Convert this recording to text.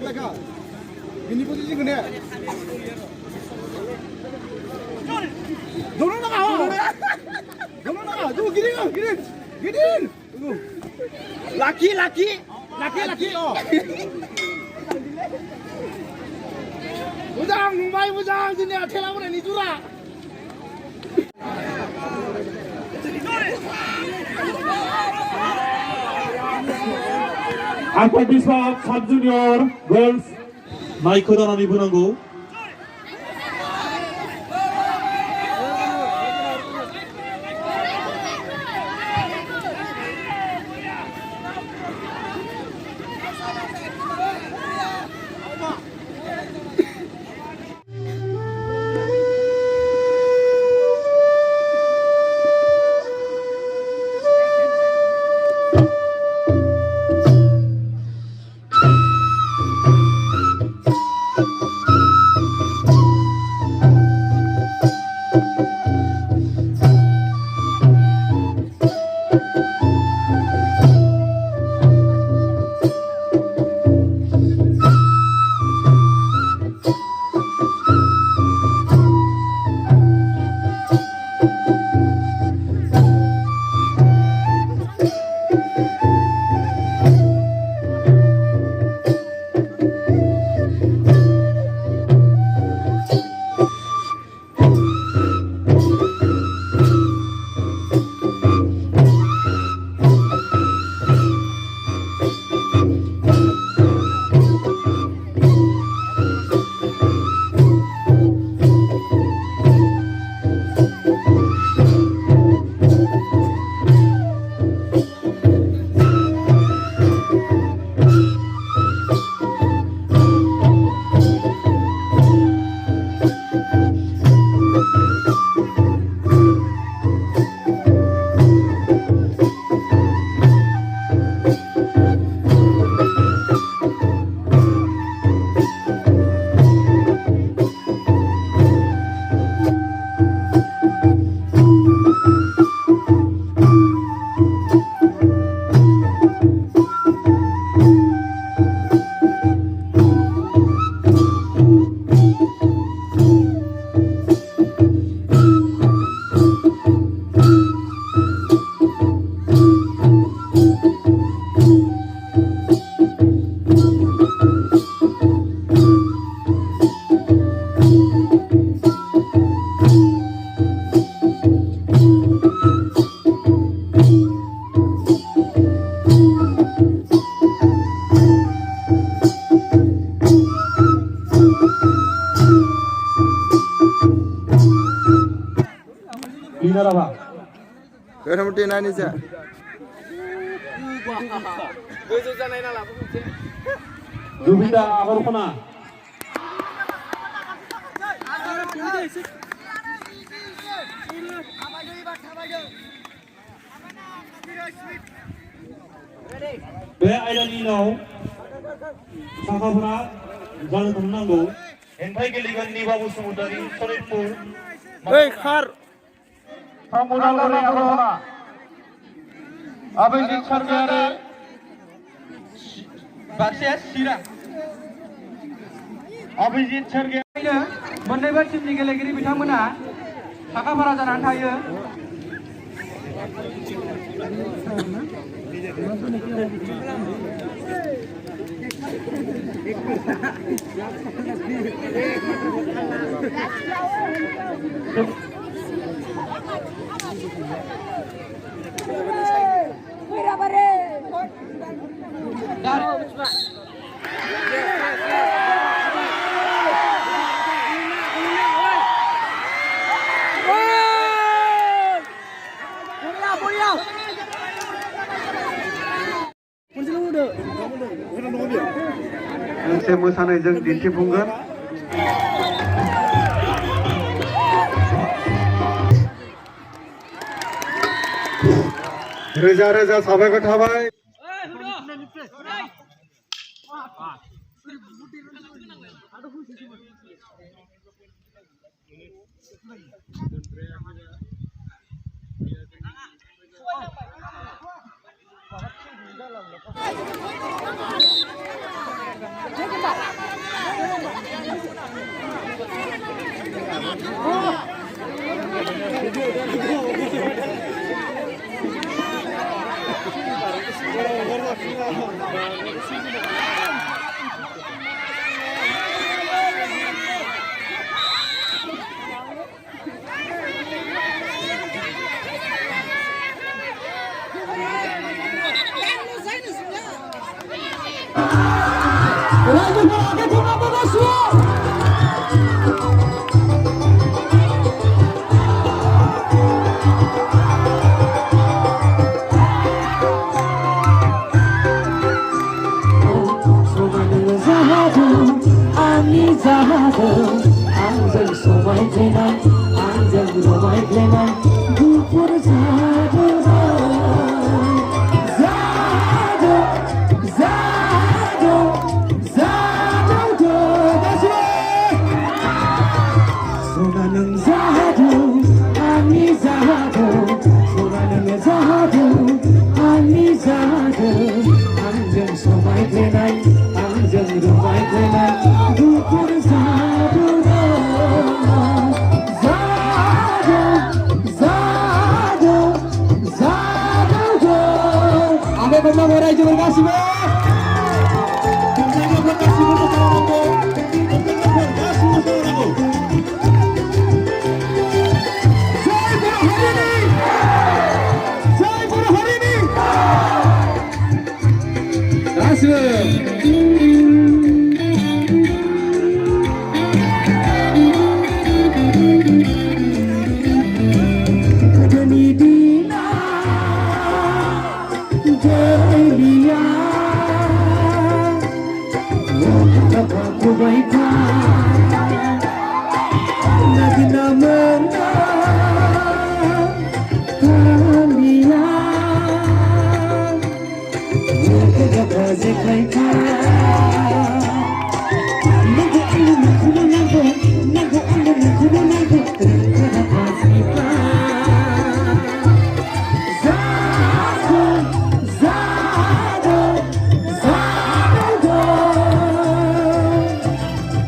Pleka. Ini posisi gede. Dorong nak. Tuh gini. Laki. Oh. Bujang. Sini thela mana ni jura. 아쿠아티스와 삼주니어 걸스 마이크 단원이 분하고 이나라봐. 그럼 띠나니자. 누비다 아버로나. 배 아이라니노 사카브나 자는 동남고 엔파이 길리건 니바부 스무다리 소리풀 Hei, khar. Pramudalare abrahana. Abhijit Sargare Bakses Sira. Abhijit Sargare मोननैबो टीमनि गेलेगिरि बिथांमोना साखाफारा जानानै थायो। मोनसे मोसानायजों दिन्थिफुंगोन। रोजा रोजा साबायखर थाबाय। Anjing somai tenang, anjing romai tenang, dupur zado, zado, zado, zado, do, sonanang zado, ani zado, sonanang zado, ani zado, anjing somai tenang, anjing romai tenang, dupur zado. Terima kasih. Zikrai